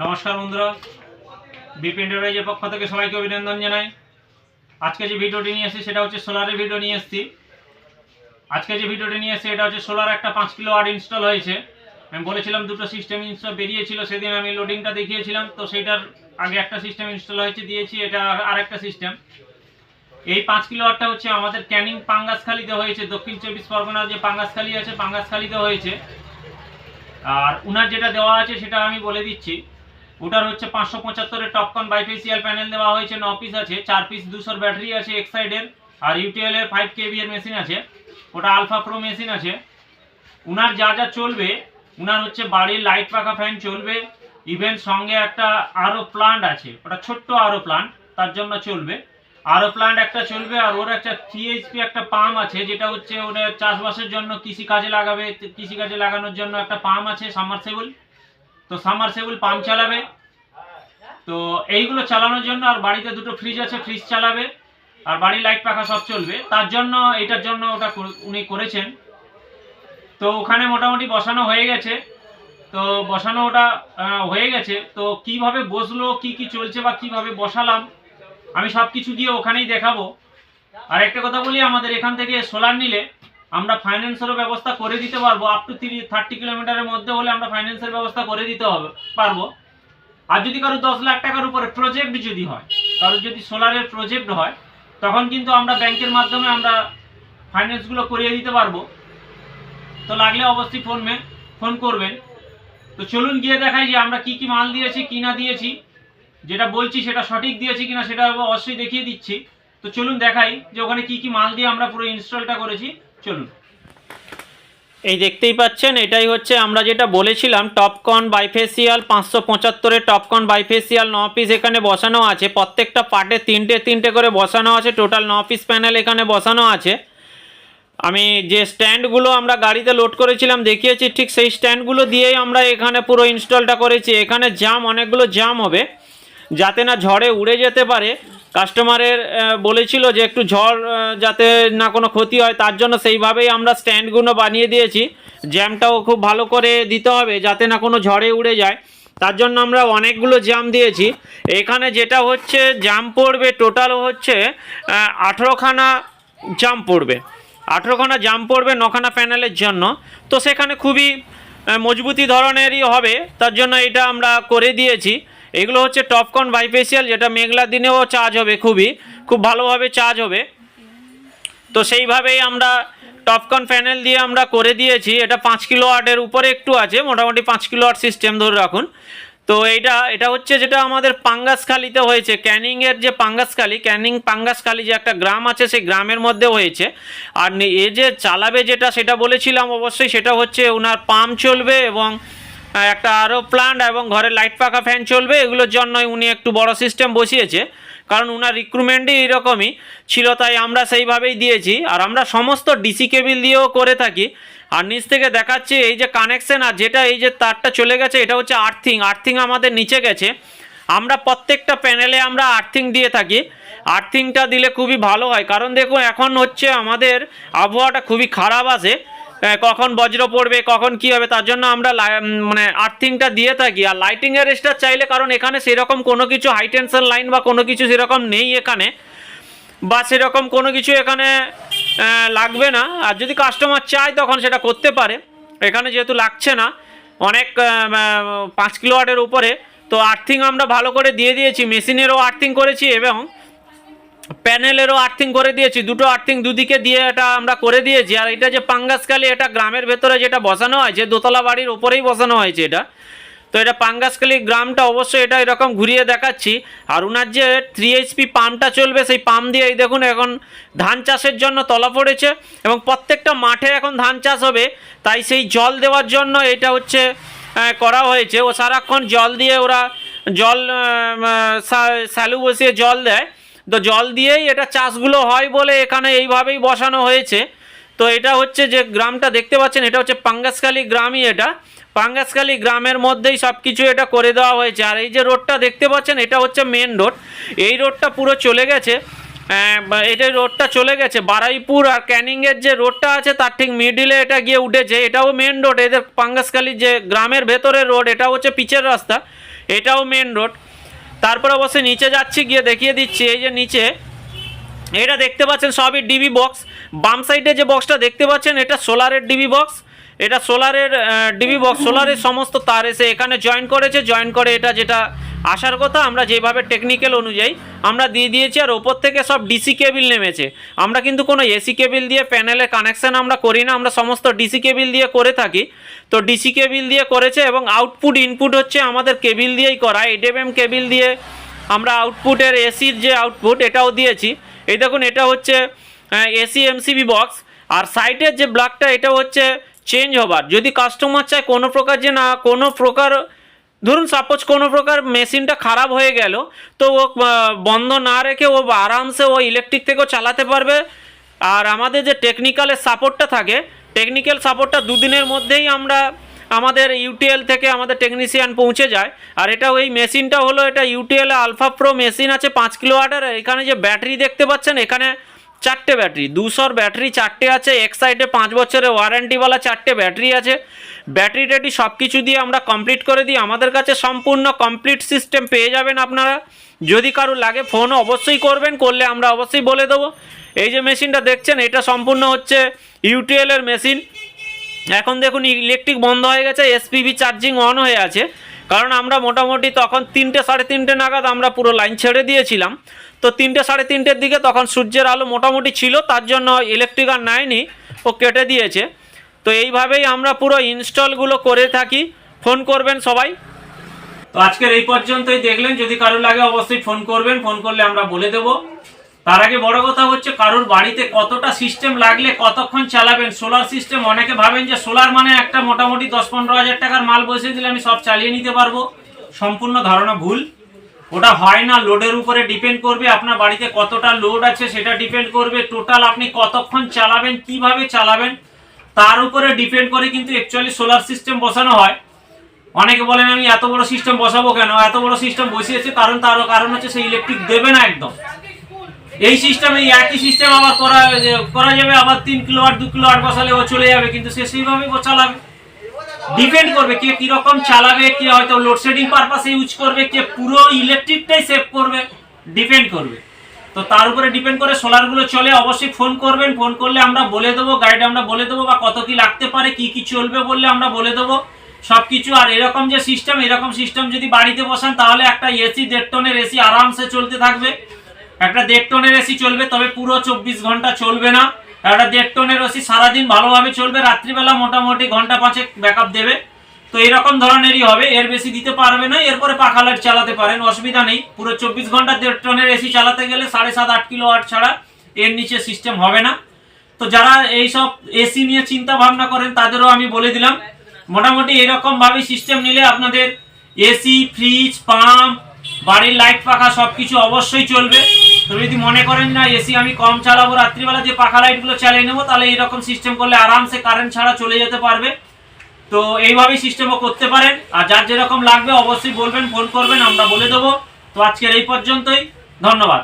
নমস্কার বন্ধুরা, বিপি এন্টারপ্রাইজের পক্ষ থেকে সবাইকে অভিনন্দন জানাই। আজকে যে ভিডিওটি নিয়ে এসেছি সেটা হচ্ছে সোলারের ভিডিও নিয়ে এসেছি। আজকে যে ভিডিওটি নিয়ে এসেছি এটা হচ্ছে সোলার একটা 5 কিলোওয়াট ইনস্টল হয়েছে। আমি বলেছিলাম দুটো সিস্টেম ইনস্টল বেরিয়েছিল, সেদিন আমি লোডিংটা দেখিয়েছিলাম। তো সেইটার আগে একটা সিস্টেম ইনস্টল হয়েছে দিয়েছি, এটা আর একটা সিস্টেম। এই 5 কিলোওয়াটটা হচ্ছে আমাদের ক্যানিং পাঙ্গাসখালীতে হয়েছে, দক্ষিণ 24 পরগনার যে পাঙ্গাসখালী আছে পাঙ্গাসখালীতে হয়েছে। আর উনার যেটা দেওয়া আছে সেটা আমি বলে দিচ্ছি। ওটার হচ্ছে 575-এর টপকন বাইফেসিয়াল প্যানেল দেওয়া হয়েছে, 9 পিস আছে, 4 পিস 200 ব্যাটারি আছে এক সাইডের, আর ইউটিএল এর 5 কেভি এর মেশিন আছে, ওটা আলফা প্রো মেশিন আছে। উনার যা যা চলবে, উনার হচ্ছে বাড়ির লাইট পাখা ফ্যান চলবে, ইভেন সঙ্গে একটা আরও প্লান্ট আছে, ওটা ছোট্ট আরও প্লান্ট, তার জন্য চলবে। আরও প্লান্ট একটা চলবে, আর ওর একটা 3 এইচপি একটা পাম্প আছে, যেটা হচ্ছে ওটা চাষবাসের জন্য কৃষিকাজে লাগাবে, কৃষিকাজে লাগানোর জন্য একটা পাম্প আছে সাবমার্সিবল। তো সাবমার্সিবল পাম্প চালাবে। তো এইগুলো চালানোর জন্য, আর বাড়িতে দুটো ফ্রিজ আছে, ফ্রিজ চালাবে, আর বাড়ির লাইট পাখা সব চলবে, তার জন্য এটার জন্য ওটা উনি করেছেন। তো ওখানে মোটামুটি বসানো হয়ে গেছে। তো বসানো ওটা হয়ে গেছে। তো কিভাবে বসলো, কি কি চলছে বা কিভাবে বসালাম, আমি সব কিছু দিয়ে ওখানেই দেখাবো। আর একটা কথা বলি, আমাদের এখান থেকে সোলার নিলে আমরা ফাইন্যান্সেরও ব্যবস্থা করে দিতে পারবো। আপ টু 30 কিলোমিটারের মধ্যে হলে আমরা ফাইন্যান্সের ব্যবস্থা করে দিতে পারবো। আর যদি কারো 10 লাখ টাকার উপরে প্রজেক্ট যদি হয়, কারো যদি সোলারের প্রজেক্ট হয়, তখন কিন্তু আমরা ব্যাংকের মাধ্যমে আমরা ফাইন্যান্সগুলো করিয়ে দিতে পারবো। তো লাগলে অবশ্যই ফোন করবেন। তো চলুন গিয়ে দেখাই যে আমরা কি কি মাল দিয়েছি কি না দিয়েছি, যেটা বলছি সেটা সঠিক দিয়েছি কিনা সেটা অবশ্যই দেখিয়ে দিচ্ছি। তো চলুন দেখাই যে ওখানে কি কি মাল দিয়ে আমরা পুরো ইনস্টলটা করেছি। চলুন। এই দেখতেই পাচ্ছেন, এটাই হচ্ছে আমরা যেটা বলেছিলাম টপকন বাইফেসিয়াল 575-এর টপকন বাইফেসিয়াল 9 পিস এখানে বসানো আছে। প্রত্যেকটা পার্টে তিনটে করে বসানো আছে, টোটাল 9 পিস প্যানেল এখানে বসানো আছে। আমি যে স্ট্যান্ডগুলো আমরা গাড়িতে লোড করেছিলাম দেখিয়েছি, ঠিক সেই স্ট্যান্ডগুলো দিয়েই আমরা এখানে পুরো ইনস্টলটা করেছি। এখানে অনেকগুলো জাম হবে, যাতে না ঝড়ে উড়ে যেতে পারে। কাস্টমারের বলেছিল যে একটু ঝড় যাতে না কোনো ক্ষতি হয়, তার জন্য সেইভাবেই আমরা স্ট্যান্ডগুলো বানিয়ে দিয়েছি। জ্যামটাও খুব ভালো করে দিতে হবে যাতে না কোনো ঝড়ে উড়ে যায়, তার জন্য আমরা অনেকগুলো জাম দিয়েছি। এখানে যেটা হচ্ছে জাম পড়বে, টোটাল হচ্ছে 18খানা জাম পড়বে। 18খানা জাম পড়বে 9খানা প্যানেলের জন্য। তো সেখানে খুবই মজবুতি ধরনেরই হবে, তার জন্য এটা আমরা করে দিয়েছি। এগুলো হচ্ছে টপকন বাইফেসিয়াল, যেটা মেঘলা দিনেও চার্জ হবে, খুব ভালোভাবে চার্জ হবে। তো সেইভাবেই আমরা টপকন প্যানেল দিয়ে আমরা করে দিয়েছি। এটা 5 কিলোওয়াটের উপরে একটু আছে, মোটামুটি 5 কিলোওয়াট সিস্টেম ধরে রাখুন। তো এটা হচ্ছে যেটা আমাদের পাঙ্গাসখালীতে হয়েছে, ক্যানিংয়ের যে ক্যানিং পাঙ্গাসখালী যে একটা গ্রাম আছে, সেই গ্রামের মধ্যে হয়েছে। আর এ যে চালাবে যেটা, সেটা বলেছিলাম অবশ্যই, সেটা হচ্ছে ওনার পাম্প চলবে এবং একটা আরও প্লান্ট এবং ঘরে লাইট পাখা ফ্যান চলবে। এগুলোর জন্যই উনি একটু বড় সিস্টেম বসিয়েছে, কারণ ওনার রিক্রুটমেন্টই এরকমই ছিল, তাই আমরা সেইভাবেই দিয়েছি। আর আমরা সমস্ত ডিসি কেবিল দিয়েও করে থাকি। আর নিচ থেকে দেখাচ্ছি এই যে কানেকশন, আর যেটা এই যে তারটা চলে গেছে, এটা হচ্ছে আর্থিং আমাদের নিচে গেছে। আমরা প্রত্যেকটা প্যানেলে আমরা আর্থিং দিয়ে থাকি। আর্থিংটা দিলে খুবই ভালো হয়, কারণ দেখুন এখন হচ্ছে আমাদের আবহাওয়াটা খুবই খারাপ আছে, কখন বজ্র পড়বে কখন কি হবে, তার জন্য আমরা আর্থিংটা দিয়ে থাকি। আর লাইটিংয়ের স্টার চাইলে, কারণ এখানে সেরকম কোনো কিছু হাই টেনশন লাইন বা কোনো কিছু সেরকম নেই এখানে, বা সেরকম কোনো কিছু এখানে লাগবে না। আর যদি কাস্টমার চায় তখন সেটা করতে পারে, এখানে যেহেতু লাগছে না অনেক 5 কিলোওয়াটের উপরে। তো আর্থিং আমরা ভালো করে দিয়ে দিয়েছি, মেশিনেরও আর্থিং করেছি এবং প্যানেলেরও আর্থিং করে দিয়েছি। দুটো আর্থিং দুদিকে দিয়ে এটা আমরা করে দিয়েছি। আর এটা যে পাঙ্গাসখালী, এটা গ্রামের ভেতরে যেটা বসানো হয়েছে, দোতলা বাড়ির ওপরেই বসানো হয়েছে এটা। তো এটা পাঙ্গাসখালী গ্রামটা অবশ্যই এটা এরকম ঘুরিয়ে দেখাচ্ছি। আর ওনার যে 3 এইচপি পাম্পটা চলবে, সেই পাম্প দিয়ে এই দেখুন এখন ধান চাষের জন্য তলা পড়েছে এবং প্রত্যেকটা মাঠে এখন ধান চাষ হবে, তাই সেই জল দেওয়ার জন্য এটা হচ্ছে করা হয়েছে। ও সারাক্ষণ জল দিয়ে ওরা স্যালু বসিয়ে জল দেয়, তো জল দিয়েই এটা চাষগুলো হয় বলে এখানে এইভাবেই বসানো হয়েছে। তো এটা হচ্ছে যে গ্রামটা দেখতে পাচ্ছেন, এটা হচ্ছে পাঙ্গাসখালী গ্রামই। এটা পাঙ্গাসখালী গ্রামের মধ্যেই সব কিছু এটা করে দেওয়া হয়েছে। আর এই যে রোডটা দেখতে পাচ্ছেন, এটা হচ্ছে মেন রোড। এই রোডটা পুরো চলে গেছে এটা রোডটা চলে গেছে বারুইপুর আর ক্যানিংয়ের যে রোডটা আছে তার ঠিক মিডিলে এটা গিয়ে উঠেছে। এটাও মেন রোড, এদের পাঙ্গাসখালী যে গ্রামের ভেতরের রোড এটা হচ্ছে পিচের রাস্তা, এটাও মেন রোড। তারপর অবশ্যই নিচে যাচ্ছি, গিয়ে দেখিয়ে দিচ্ছি। এই যে নিচে এটা দেখতে পাচ্ছেন সবই ডিবি বক্স। বাম সাইডে যে বক্সটা দেখতে পাচ্ছেন এটা সোলারের ডিবি বক্স, এটা সোলারের ডিবি বক্স। সোলারের সমস্ত তার এসে এখানে জয়েন করেছে, জয়েন করে এটা যেটা আসার কথা আমরা যেভাবে টেকনিক্যাল অনুযায়ী আমরা দিয়ে দিয়েছি। আর ওপর থেকে সব ডিসি কেবিল নেমেছে। আমরা কিন্তু কোনো এসি কেবিল দিয়ে প্যানেলে কানেকশান আমরা করি না, আমরা সমস্ত ডিসি কেবিল দিয়ে করে থাকি। তো ডিসি কেবিল দিয়ে করেছে এবং আউটপুট ইনপুট হচ্ছে আমাদের কেবিল দিয়েই করা, 8mm কেবিল দিয়ে আমরা আউটপুটের এসির যে আউটপুট এটাও দিয়েছি। এই দেখুন এটা হচ্ছে এসি এমসিবি বক্স। আর সাইডের যে ব্লকটা এটা হচ্ছে চেঞ্জ হবার, যদি কাস্টমার চায় কোনো প্রকার যে না কোনো প্রকার ধরুন সাপোজ কোনো প্রকার মেশিনটা খারাপ হয়ে গেল তো ও বন্ধ না রেখে ও আরামসে ও ইলেকট্রিক থেকেও চালাতে পারবে। আর আমাদের যে টেকনিক্যালের সাপোর্টটা থাকে, টেকনিক্যাল সাপোর্টটা দুদিনের মধ্যেই আমরা আমাদের ইউটিএল থেকে আমাদের টেকনিশিয়ান পৌঁছে যায়। আর এটা ওই মেশিনটা হলো এটা ইউটিএল আলফা প্রো মেশিন আছে 5 কিলোওয়াটের। এখানে যে ব্যাটারি দেখতে পাচ্ছেন এখানে 4টে ব্যাটারি, 200 ব্যাটারি 4টে আছে। এক সাইডে 5 বছরের ওয়ারেন্টিওয়ালা 4টে ব্যাটারি আছে। ব্যাটারি টেটি সব কিছু দিয়ে আমরা কমপ্লিট করে দিই। আমাদের কাছে সম্পূর্ণ কমপ্লিট সিস্টেম পেয়ে যাবেন আপনারা। যদি কারো লাগে ফোন অবশ্যই করবেন, করলে আমরা অবশ্যই বলে দেবো। এই যে মেশিনটা দেখছেন এটা সম্পূর্ণ হচ্ছে ইউটিএলের মেশিন। এখন দেখুন ইলেকট্রিক বন্ধ হয়ে গেছে, এসপিবি চার্জিং অন হয়ে আছে, কারণ আমরা মোটামুটি তখন 3টে সাড়ে 3টে নাগাদ আমরা পুরো লাইন ছেড়ে দিয়েছিলাম। তো 3টে সাড়ে 3টের দিকে তখন সূর্যের আলো মোটামুটি ছিল, তার জন্য ইলেকট্রিক আর নেয়নি, ও কেটে দিয়েছে। তো এইভাবেই আমরা পুরো ইনস্টলগুলো করে থাকি। ফোন করবেন সবাই। তো আজকের এই পর্যন্তই দেখলেন, যদি কারো লাগে অবশ্যই ফোন করবেন, ফোন করলে আমরা বলে দেবো। তার আগে বড় কথা হচ্ছে কারোর বাড়িতে কতটা সিস্টেম লাগলে কতক্ষণ চালাবেন। সোলার সিস্টেম অনেকে ভাবেন যে সোলার মানে একটা মোটামুটি 10-15 হাজার টাকার মাল বসিয়ে দিলে আমি সব চালিয়ে নিতে পারবো। সম্পূর্ণ ধারণা ভুল, ওটা হয় না। লোডের উপরে ডিপেন্ড করবে, আপনার বাড়িতে কতটা লোড আছে সেটা ডিপেন্ড করবে। টোটাল আপনি কতক্ষণ চালাবেন, কিভাবে চালাবেন তার উপরে ডিপেন্ড করে কিন্তু অ্যাকচুয়ালি সোলার সিস্টেম বসানো হয়। অনেকে বলেন আমি এত বড় সিস্টেম বসাবো কেন, এত বড় সিস্টেম বসিয়েছে কারণ হচ্ছে সে ইলেকট্রিক দেবে না একদম। এই সিস্টেম এই একই সিস্টেম আবার করা যাবে, আবার 3 কিলোওয়াট 2 কিলোওয়াট বসালে ও চলে যাবে, কিন্তু সে সেইভাবেই চালাবে। ডিপেন্ড করবে কে কিরকম চালাবে, কে হয়তো লোডশেডিং পারপাসে ইউজ করবে, কে পুরো ইলেকট্রিকটাই সেভ করবে, ডিপেন্ড করবে। তো তার উপরে ডিপেন্ড করে সোলারগুলো চলে। অবশ্যই ফোন করবেন, ফোন করলে আমরা বলে দেবো, গাইড আমরা বলে দেবো, বা কত কি লাগতে পারে, কি কি চলবে বললে আমরা বলে দেবো সব কিছু। আর এরকম যে সিস্টেম, এরকম সিস্টেম যদি বাড়িতে বসান তাহলে একটা এসি 1.5 টনের এসি আরামসে চলতে থাকবে। একটা 1.5 টনের এসি চলবে, তবে পুরো 24 ঘন্টা চলবে না। একটা 1.5 টনের এসি সারাদিন ভালোভাবে চলবে, রাত্রিবেলা মোটামুটি ঘন্টা 5 ব্যাকআপ দেবে। তো এরকম ধরনেরই হবে, এর বেশি দিতে পারবে না। এরপরে পাখা লাইট চালাতে পারেন, অসুবিধা নেই। পুরো 24 ঘন্টা 1.5 টনের এসি চালাতে গেলে 7.5-8 কিলোওয়াট ছাড়া এর নিচে সিস্টেম হবে না। তো যারা এইসব এসি নিয়ে চিন্তা ভাবনা করেন তাদেরও আমি বলে দিলাম, মোটামুটি এরকম ভাবে সিস্টেম নিলে আপনাদের এসি, ফ্রিজ, পাম্প, বাড়ির লাইট পাখা সবকিছু অবশ্যই চলবে। তো যদি মনে করেন না এসি আমি কম চালাবো, রাত্রিবেলা যে পাখা লাইটগুলো চালিয়ে নেবো, তাহলে এরকম সিস্টেম করলে আরামসে কারেন্ট ছাড়া চলে যেতে পারবে। তো এইভাবেই সিস্টেমও করতে পারেন। আর যার যেরকম লাগবে অবশ্যই বলবেন, ফোন করবেন, আমরা বলে দেবো। তো আজকের এই পর্যন্তই, ধন্যবাদ।